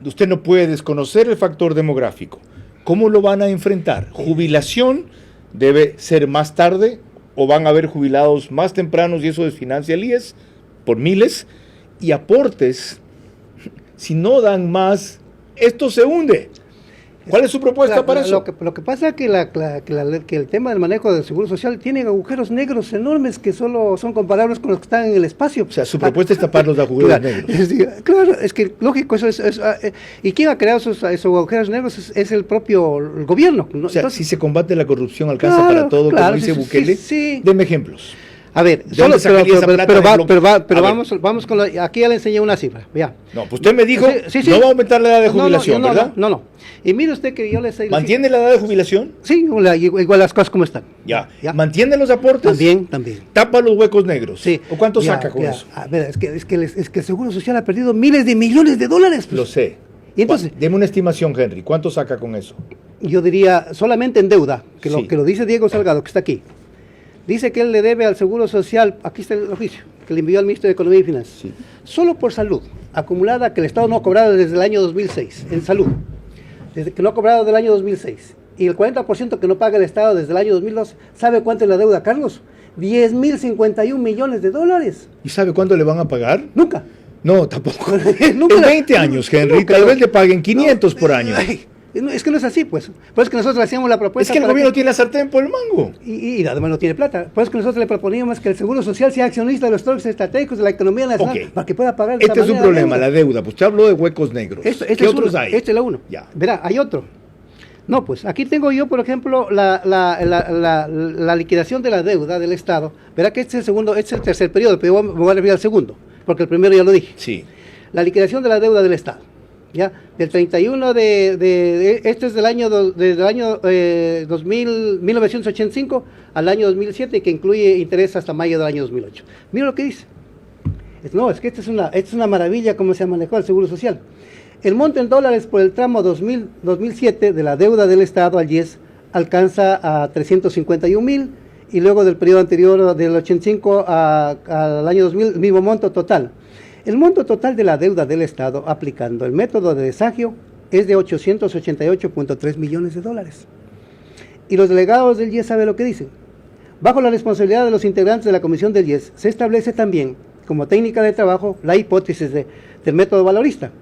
usted no puede desconocer el factor demográfico. ¿Cómo lo van a enfrentar? ¿Jubilación debe ser más tarde o van a haber jubilados más tempranos y eso desfinancia el IES por miles? Y aportes, si no dan más, esto se hunde. ¿Cuál es su propuesta para eso? Lo que pasa es que el tema del manejo del seguro social tiene agujeros negros enormes que solo son comparables con los que están en el espacio. O sea, su propuesta es tapar los agujeros negros. Claro, es que lógico, ¿y quién ha creado esos agujeros negros? Es el propio gobierno, ¿no? O sea, entonces, si se combate la corrupción, alcanza para todo, como dice Bukele. Sí. Deme ejemplos. A ver, vamos con aquí ya le enseñé una cifra, ya. No, pues usted me dijo, no va a aumentar la edad de jubilación, ¿verdad? No. Y mire usted que yo le sé... ¿Mantiene la edad de jubilación? Sí, igual las cosas como están. Ya. ¿Mantiene los aportes? También. ¿Tapa los huecos negros? Sí. ¿O cuánto saca con eso? A ver, es que el Seguro Social ha perdido miles de millones de dólares. Pues. Lo sé. Y entonces, deme una estimación, Henry. ¿Cuánto saca con eso? Yo diría, solamente en deuda, que lo dice Diego Salgado, que está aquí. Dice que él le debe al Seguro Social, aquí está el oficio, que le envió al ministro de Economía y Finanzas. Sí. Solo por salud, acumulada que el Estado no ha cobrado desde el año 2006, en salud, desde que no ha cobrado del año 2006. Y el 40% que no paga el Estado desde el año 2002, ¿sabe cuánto es la deuda, Carlos? 10.051 millones de dólares. ¿Y sabe cuándo le van a pagar? Nunca. No, tampoco. Nunca. En 20 años, Henry, Nunca. tal vez le paguen 500 por año. Ay, es que no es así, pues. Pues es que nosotros le hacíamos la propuesta. Es que el gobierno tiene la sartén por el mango. Y además no tiene plata. Pues que nosotros le proponíamos que el Seguro Social sea accionista de los sectores estratégicos de la economía nacional, para que pueda pagar. Este es un problema, la deuda. Pues usted habló de huecos negros. ¿Qué otros hay? Este es la uno. Ya. Verá, hay otro. No, pues aquí tengo yo, por ejemplo, la liquidación de la deuda del Estado. Verá que este es el tercer periodo, pero me voy a referir al segundo, porque el primero ya lo dije. Sí. La liquidación de la deuda del Estado. Ya, del 31 este es desde el año 1985 al año 2007, que incluye interés hasta mayo del año 2008. Mira lo que dice. No, es que esta es una maravilla cómo se ha manejado el Seguro Social. El monto en dólares por el tramo 2007 de la deuda del Estado al IES alcanza a 351,000, y luego del periodo anterior del 85 al año 2000, el mismo monto total. El monto total de la deuda del Estado, aplicando el método de desagio, es de 888.3 millones de dólares. Y los delegados del IES saben lo que dicen. Bajo la responsabilidad de los integrantes de la comisión del IES, se establece también, como técnica de trabajo, la hipótesis del método valorista,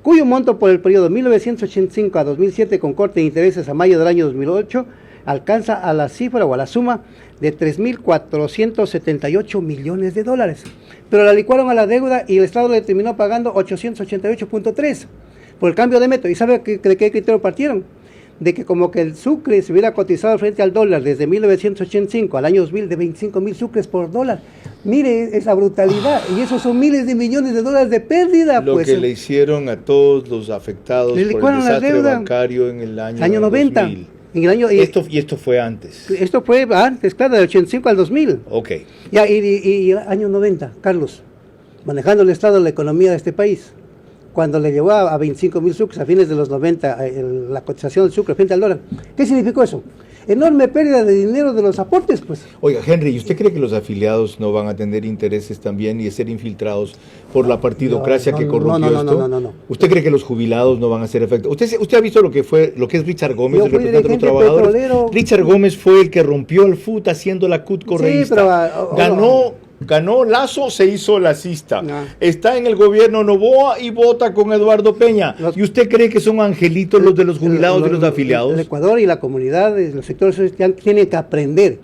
cuyo monto por el periodo 1985 a 2007, con corte de intereses a mayo del año 2008, alcanza a la cifra o a la suma de 3.478 millones de dólares. Pero la licuaron a la deuda y el Estado le terminó pagando 888.3 por el cambio de método. ¿Y sabe de qué criterio partieron? De que como que el sucre se hubiera cotizado frente al dólar desde 1985 al año 2000 de 25,000 sucres por dólar. Mire esa brutalidad, y esos son miles de millones de dólares de pérdida. Lo que le hicieron a todos los afectados por el desastre bancario en el año 90. 2000. En el año, y esto fue antes. Esto fue antes, claro, del 85 al 2000. Ok. Ya, y el año 90, Carlos, manejando el estado de la economía de este país, cuando le llevó a 25,000 sucres a fines de los 90, la cotización del sucre frente al dólar. ¿Qué significó eso? Enorme pérdida de dinero de los aportes, pues. Oiga, Henry, ¿y usted cree que los afiliados no van a tener intereses también y a ser infiltrados por la partidocracia que corrompió esto? No. ¿Usted cree que los jubilados no van a ser efectos? ¿Usted ha visto lo que es Richard Gómez, el representante de los trabajadores? Petrolero. Richard Gómez fue el que rompió el FUT haciendo la CUT correísta. Sí, ganó Lazo, se hizo lacista. Está en el gobierno Noboa y vota con Eduardo Peña. ¿Y usted cree que son angelitos los de los jubilados y los afiliados? El Ecuador y la comunidad, los sectores tienen que aprender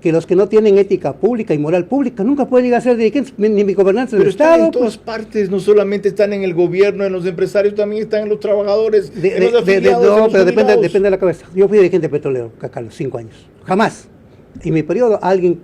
que los que no tienen ética pública y moral pública nunca pueden llegar a ser dirigentes ni gobernantes del Estado. Pero están en todas partes, no solamente están en el gobierno, en los empresarios, también están en los trabajadores, en los afiliados. Pero depende de la cabeza. Yo fui dirigente petrolero, Carlos, 5 años. Jamás. En mi periodo alguien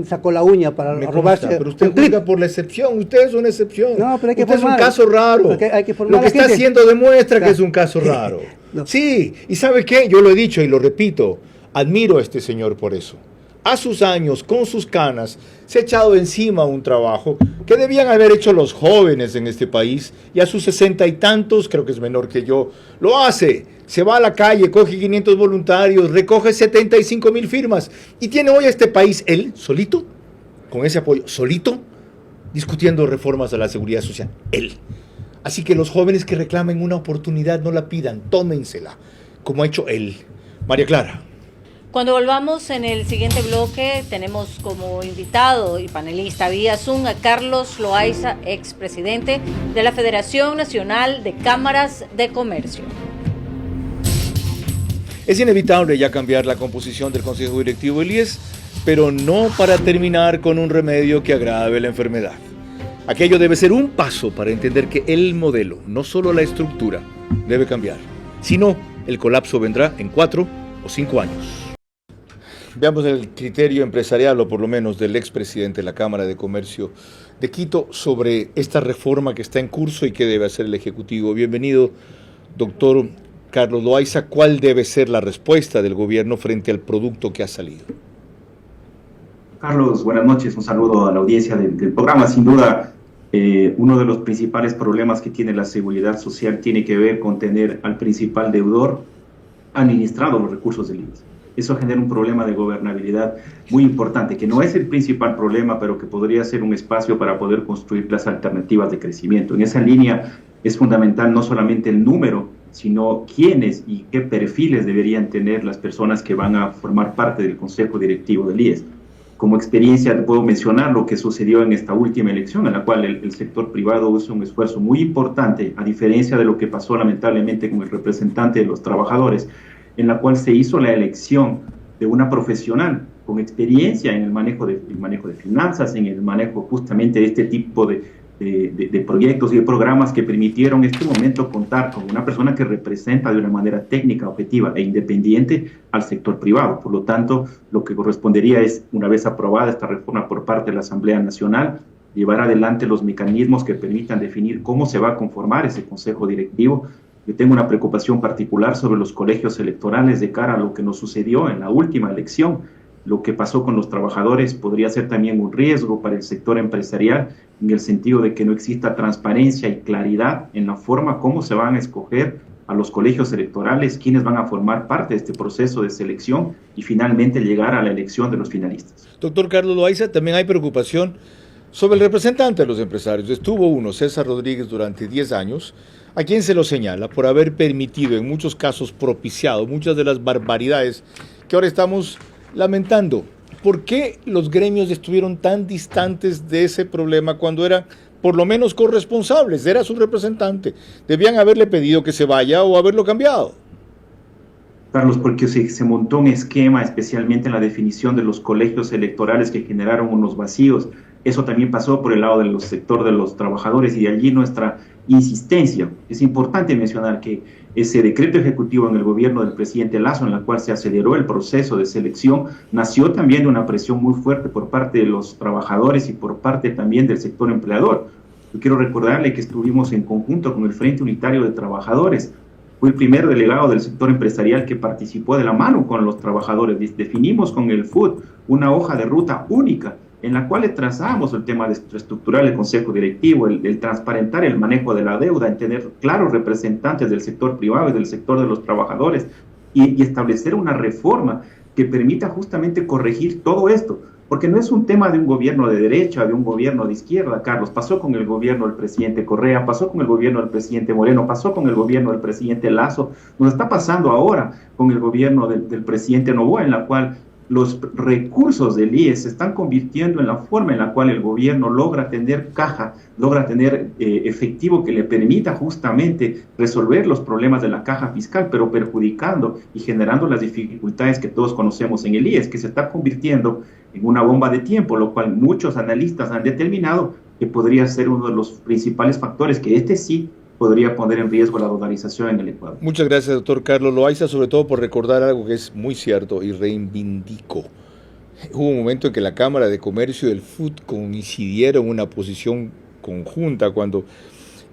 sacó la uña para robarse. Pero usted juzga por la excepción, usted es una excepción. No, pero hay que usted formar. Es un caso raro. Hay que formar. Lo que está haciendo demuestra que es un caso raro. No. Sí, y ¿sabe qué? Yo lo he dicho y lo repito, admiro a este señor por eso. A sus años, con sus canas, se ha echado encima un trabajo que debían haber hecho los jóvenes en este país, y a sus 60 y tantos, creo que es menor que yo, lo hace. Se va a la calle, coge 500 voluntarios, recoge 75,000 firmas y tiene hoy a este país, él, solito, con ese apoyo, solito, discutiendo reformas a la seguridad social, él. Así que los jóvenes que reclamen una oportunidad no la pidan, tómensela, como ha hecho él. María Clara. Cuando volvamos en el siguiente bloque, tenemos como invitado y panelista vía Zoom a Carlos Loaiza, expresidente de la Federación Nacional de Cámaras de Comercio. Es inevitable ya cambiar la composición del Consejo Directivo del IES, pero no para terminar con un remedio que agrave la enfermedad. Aquello debe ser un paso para entender que el modelo, no solo la estructura, debe cambiar. Si no, el colapso vendrá en 4 o 5 años. Veamos el criterio empresarial, o por lo menos del expresidente de la Cámara de Comercio de Quito, sobre esta reforma que está en curso y que debe hacer el Ejecutivo. Bienvenido, doctor Carlos Loaiza. ¿Cuál debe ser la respuesta del gobierno frente al producto que ha salido? Carlos, buenas noches. Un saludo a la audiencia del programa. Sin duda, uno de los principales problemas que tiene la seguridad social tiene que ver con tener al principal deudor administrado los recursos del IES. eso genera un problema de gobernabilidad muy importante, que no es el principal problema, pero que podría ser un espacio para poder construir las alternativas de crecimiento. En esa línea es fundamental no solamente el número, sino quiénes y qué perfiles deberían tener las personas que van a formar parte del Consejo Directivo del IES. Como experiencia puedo mencionar lo que sucedió en esta última elección, en la cual el sector privado hizo un esfuerzo muy importante, a diferencia de lo que pasó lamentablemente con el representante de los trabajadores, en la cual se hizo la elección de una profesional con experiencia en el manejo de finanzas, en el manejo justamente de este tipo de proyectos y de programas que permitieron en este momento contar con una persona que representa de una manera técnica, objetiva e independiente al sector privado. Por lo tanto, lo que correspondería es, una vez aprobada esta reforma por parte de la Asamblea Nacional, llevar adelante los mecanismos que permitan definir cómo se va a conformar ese consejo directivo. Yo tengo una preocupación particular sobre los colegios electorales de cara a lo que nos sucedió en la última elección. Lo que pasó con los trabajadores podría ser también un riesgo para el sector empresarial, en el sentido de que no exista transparencia y claridad en la forma como se van a escoger a los colegios electorales, quienes van a formar parte de este proceso de selección y finalmente llegar a la elección de los finalistas. Doctor Carlos Loaiza, también hay preocupación sobre el representante de los empresarios. Estuvo uno, César Rodríguez, durante 10 años, a quien se lo señala por haber permitido, en muchos casos propiciado, muchas de las barbaridades que ahora estamos lamentando. ¿Por qué los gremios estuvieron tan distantes de ese problema cuando eran por lo menos corresponsables? Era su representante. Debían haberle pedido que se vaya o haberlo cambiado. Carlos, porque se montó un esquema, especialmente en la definición de los colegios electorales, que generaron unos vacíos. Eso también pasó por el lado del sector de los trabajadores, y de allí nuestra insistencia. Es importante mencionar que ese decreto ejecutivo en el gobierno del presidente Lasso, en la cual se aceleró el proceso de selección, nació también de una presión muy fuerte por parte de los trabajadores y por parte también del sector empleador. Yo quiero recordarle que estuvimos en conjunto con el Frente Unitario de Trabajadores. Fue el primer delegado del sector empresarial que participó de la mano con los trabajadores. Definimos con el FUD una hoja de ruta única, en la cual trazamos el tema de estructurar el consejo directivo, el transparentar el manejo de la deuda, en tener claros representantes del sector privado y del sector de los trabajadores, y establecer una reforma que permita justamente corregir todo esto, porque no es un tema de un gobierno de derecha, de un gobierno de izquierda, Carlos. Pasó con el gobierno del presidente Correa, pasó con el gobierno del presidente Moreno, pasó con el gobierno del presidente Lasso, nos está pasando ahora con el gobierno del presidente Noboa, en la cual los recursos del IES se están convirtiendo en la forma en la cual el gobierno logra tener caja, logra tener efectivo que le permita justamente resolver los problemas de la caja fiscal, pero perjudicando y generando las dificultades que todos conocemos en el IES, que se está convirtiendo en una bomba de tiempo, lo cual muchos analistas han determinado que podría ser uno de los principales factores, que sí podría poner en riesgo la dolarización en el Ecuador. Muchas gracias, doctor Carlos Loaiza, sobre todo por recordar algo que es muy cierto y reivindico. Hubo un momento en que la Cámara de Comercio y el FUD coincidieron en una posición conjunta cuando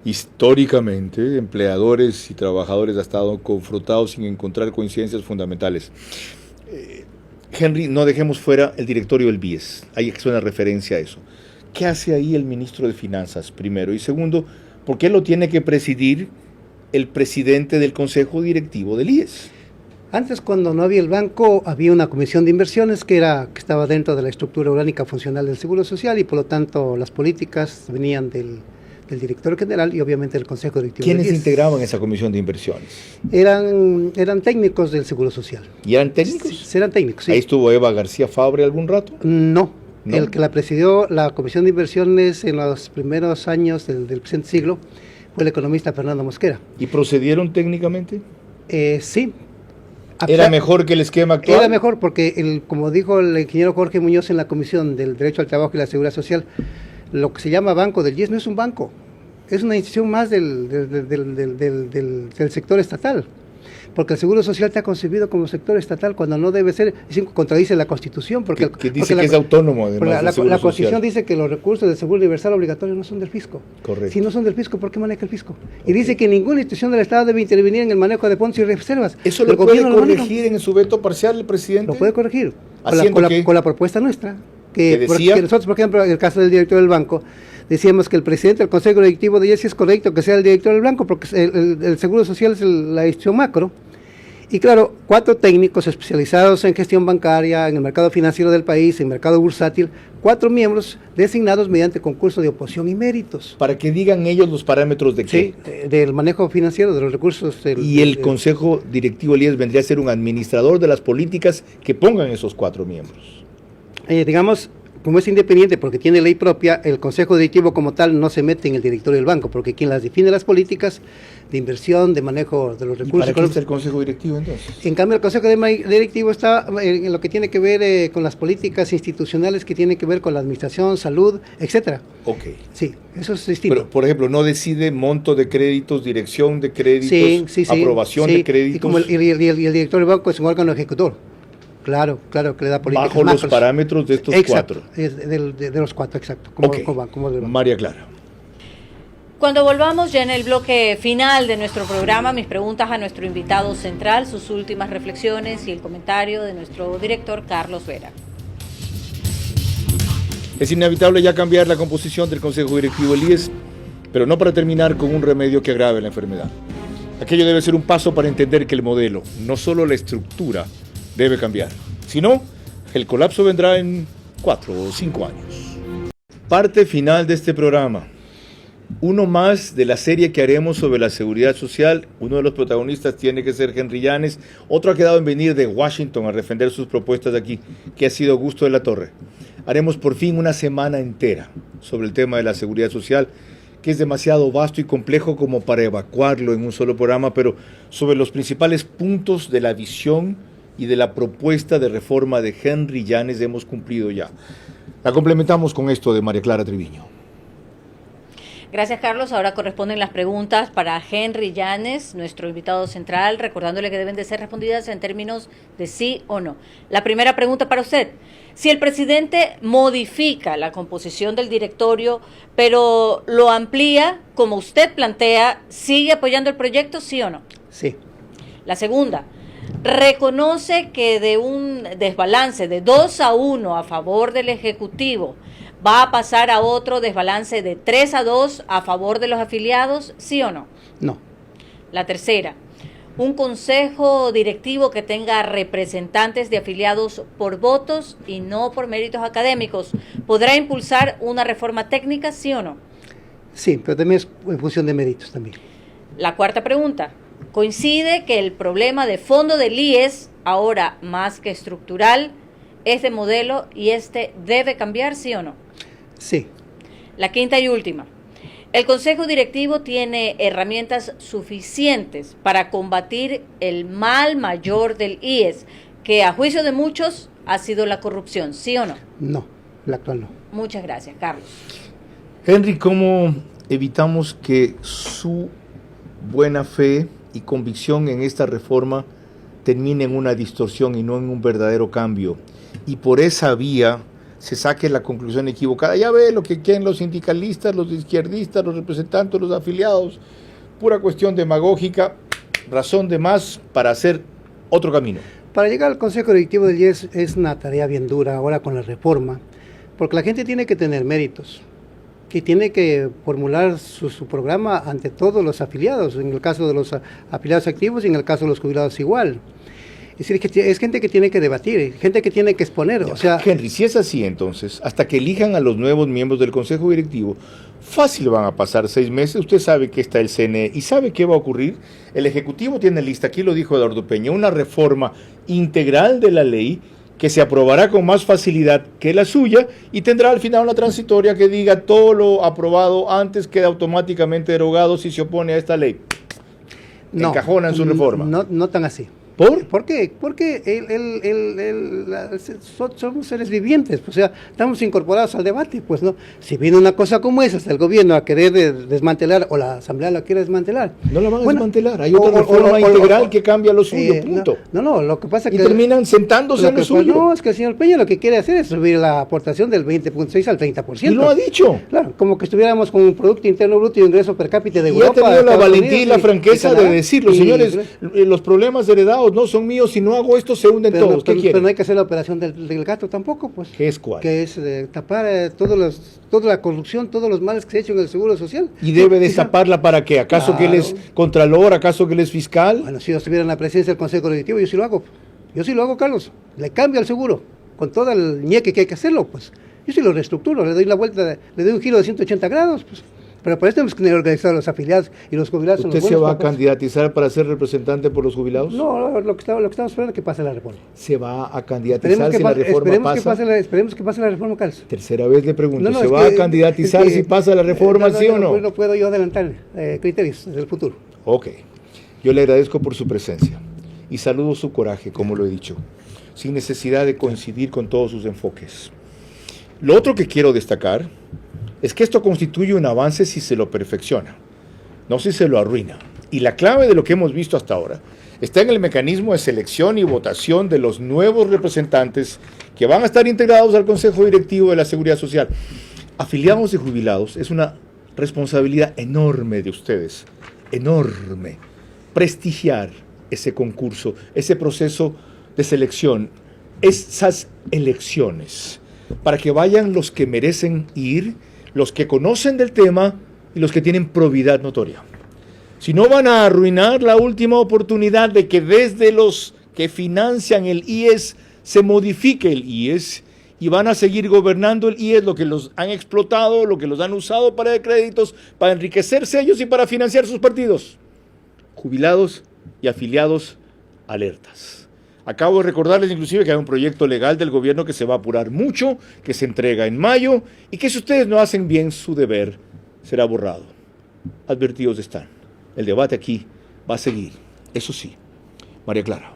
históricamente empleadores y trabajadores han estado confrontados sin encontrar coincidencias fundamentales. Henry, no dejemos fuera el directorio del BIES. Hay que hacer una referencia a eso. ¿Qué hace ahí el ministro de Finanzas, primero? Y segundo, ¿por qué lo tiene que presidir el presidente del Consejo Directivo del IES? Antes, cuando no había el banco, había una comisión de inversiones que estaba dentro de la estructura orgánica funcional del Seguro Social, y por lo tanto las políticas venían del director general y obviamente del Consejo Directivo del IES. ¿Quiénes integraban esa comisión de inversiones? Eran técnicos del Seguro Social. ¿Y eran técnicos? Sí, eran técnicos, sí. ¿Ahí estuvo Eva García Fabre algún rato? No. El que la presidió la Comisión de Inversiones en los primeros años del presente siglo fue el economista Fernando Mosquera. ¿Y procedieron técnicamente? Sí. ¿Era mejor que el esquema actual? Era mejor porque, como dijo el ingeniero Jorge Muñoz en la Comisión del Derecho al Trabajo y la Seguridad Social, lo que se llama banco del IES no es un banco, es una institución más del sector estatal. Porque el Seguro Social está concebido como sector estatal cuando no debe ser, contradice la Constitución. Porque dice que es autónomo, además. La Constitución dice que los recursos del Seguro Universal obligatorio no son del fisco. Correcto. Si no son del fisco, ¿por qué maneja el fisco? Y dice que ninguna institución del Estado debe intervenir en el manejo de fondos y reservas. ¿Eso lo puede corregir en su veto parcial el presidente? Lo puede corregir. Con la propuesta nuestra. Que nosotros, por ejemplo, en el caso del director del banco, decíamos que el presidente del Consejo Directivo de IES es correcto que sea el director del banco, porque el Seguro Social es la institución macro, Y claro, 4 técnicos especializados en gestión bancaria, en el mercado financiero del país, en el mercado bursátil, 4 miembros designados mediante concurso de oposición y méritos. Para que digan ellos los parámetros de qué. Sí, del manejo financiero, de los recursos. Y el Consejo Directivo del IES vendría a ser un administrador de las políticas que pongan esos 4 miembros. Digamos, como es independiente porque tiene ley propia, el Consejo Directivo como tal no se mete en el directorio del banco, porque quien las define las políticas de inversión, de manejo de los recursos. ¿Y para qué está el Consejo Directivo entonces? En cambio, el Consejo Directivo está en lo que tiene que ver con las políticas institucionales que tienen que ver con la administración, salud, etcétera. Ok. Sí, eso es distinto. Pero, por ejemplo, no decide monto de créditos, dirección de créditos, aprobación de créditos. Y como el director del banco es un órgano ejecutor. Claro, que le da políticas. Bajo los parámetros de estos 4. De los 4, exacto. María Clara. Cuando volvamos ya en el bloque final de nuestro programa, mis preguntas a nuestro invitado central, sus últimas reflexiones y el comentario de nuestro director Carlos Vera. Es inevitable ya cambiar la composición del Consejo Directivo del IES, pero no para terminar con un remedio que agrave la enfermedad. Aquello debe ser un paso para entender que el modelo, no solo la estructura, debe cambiar. Si no, el colapso vendrá en 4 o 5 años. Parte final de este programa. Uno más de la serie que haremos sobre la seguridad social. Uno de los protagonistas tiene que ser Henry Llanes. Otro ha quedado en venir de Washington a defender sus propuestas de aquí, que ha sido Augusto de la Torre. Haremos por fin una semana entera sobre el tema de la seguridad social, que es demasiado vasto y complejo como para evacuarlo en un solo programa, pero sobre los principales puntos de la visión y de la propuesta de reforma de Henry Llanes hemos cumplido ya. La complementamos con esto de María Clara Triviño. Gracias, Carlos. Ahora corresponden las preguntas para Henry Llanes, nuestro invitado central, recordándole que deben de ser respondidas en términos de sí o no. La primera pregunta para usted. Si el presidente modifica la composición del directorio, pero lo amplía, como usted plantea, ¿sigue apoyando el proyecto, sí o no? Sí. La segunda. ¿Reconoce que de un desbalance de 2-1 a favor del Ejecutivo va a pasar a otro desbalance de 3-2 a favor de los afiliados, sí o no? No. La tercera, un consejo directivo que tenga representantes de afiliados por votos y no por méritos académicos, ¿podrá impulsar una reforma técnica, sí o no? Sí, pero también es en función de méritos también. La cuarta pregunta, ¿coincide que el problema de fondo del IES, ahora más que estructural, es de modelo y este debe cambiar, sí o no? Sí. La quinta y última. El Consejo Directivo tiene herramientas suficientes para combatir el mal mayor del IES, que a juicio de muchos ha sido la corrupción, ¿sí o no? No, la actual no. Muchas gracias, Carlos. Henry, ¿cómo evitamos que su buena fe y convicción en esta reforma termine en una distorsión y no en un verdadero cambio? Y por esa vía se saque la conclusión equivocada. Ya ve lo que quieren los sindicalistas, los izquierdistas, los representantes, los afiliados. Pura cuestión demagógica, razón de más para hacer otro camino. Para llegar al Consejo Directivo del IES es una tarea bien dura ahora con la reforma, porque la gente tiene que tener méritos, que tiene que formular su programa ante todos los afiliados, en el caso de los afiliados activos y en el caso de los jubilados igual. Es decir, que es gente que tiene que debatir, gente que tiene que exponer. Ya, o sea, Henry, si es así entonces, hasta que elijan a los nuevos miembros del Consejo Directivo, fácil van a pasar 6 meses, usted sabe que está el CNE y sabe qué va a ocurrir. El Ejecutivo tiene lista, aquí lo dijo Eduardo Peña, una reforma integral de la ley que se aprobará con más facilidad que la suya y tendrá al final una transitoria que diga todo lo aprobado antes queda automáticamente derogado si se opone a esta ley. No, encajonan su reforma. No tan así. ¿Por qué? Porque somos seres vivientes, o sea, estamos incorporados al debate, pues no. Si viene una cosa como esa, hasta el gobierno a querer desmantelar, o la Asamblea la quiere desmantelar. No la van a desmantelar, hay otra reforma integral que cambia lo suyo, punto. No, lo que pasa es que... Y terminan sentándose en lo suyo. No, es que el señor Peña lo que quiere hacer es subir la aportación del 20.6 al 30%. Y lo ha dicho. Claro, como que estuviéramos con un Producto Interno Bruto y ingreso per cápita de Europa. Y ha tenido la valentía y la franqueza de decirlo, señores, los problemas heredados todos, ¿no? Son míos, si no hago esto se hunden Pero, todos. ¿Qué quieren? pero no hay que hacer la operación del gato tampoco, pues. ¿Qué es cuál? Que es tapar toda la corrupción, todos los males que se ha hecho en el Seguro Social. ¿Y debe destaparla para qué? ¿Acaso que él es contralor? ¿Acaso que él es fiscal? Bueno, si yo estuviera en la presidencia del Consejo Directivo, yo sí lo hago. Yo sí lo hago, Carlos. Le cambio al seguro, con todo el ñeque que hay que hacerlo, pues. Yo sí lo reestructuro, le doy la vuelta, le doy un giro de 180 grados, pues. Pero para eso tenemos que organizar a los afiliados y los jubilados. ¿Usted se va a candidatizar para ser representante por los jubilados? No, lo que estamos esperando es que pase la reforma. ¿Se va a candidatizar si la reforma pasa? Esperemos que pase la reforma, Carlos. Tercera vez le pregunto, ¿se va a candidatizar si pasa la reforma, sí o no? No puedo yo adelantar criterios del futuro. Ok, yo le agradezco por su presencia y saludo su coraje, como lo he dicho, sin necesidad de coincidir con todos sus enfoques. Lo otro que quiero destacar es que esto constituye un avance si se lo perfecciona, no si se lo arruina. Y la clave de lo que hemos visto hasta ahora está en el mecanismo de selección y votación de los nuevos representantes que van a estar integrados al Consejo Directivo de la Seguridad Social. Afiliados y jubilados, es una responsabilidad enorme de ustedes, enorme, prestigiar ese concurso, ese proceso de selección, esas elecciones, para que vayan los que merecen ir, los que conocen del tema y los que tienen probidad notoria. Si no, van a arruinar la última oportunidad de que desde los que financian el IES se modifique el IES y van a seguir gobernando el IES, lo que los han explotado, lo que los han usado para créditos, para enriquecerse ellos y para financiar sus partidos. Jubilados y afiliados, alertas. Acabo de recordarles inclusive que hay un proyecto legal del gobierno que se va a apurar mucho, que se entrega en mayo y que si ustedes no hacen bien su deber, será borrado. Advertidos están. El debate aquí va a seguir. Eso sí, María Clara.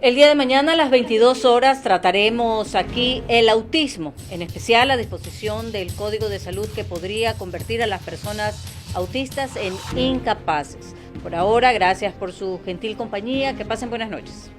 El día de mañana a las 22 horas trataremos aquí el autismo, en especial la disposición del Código de Salud que podría convertir a las personas autistas en incapaces. Por ahora, gracias por su gentil compañía. Que pasen buenas noches.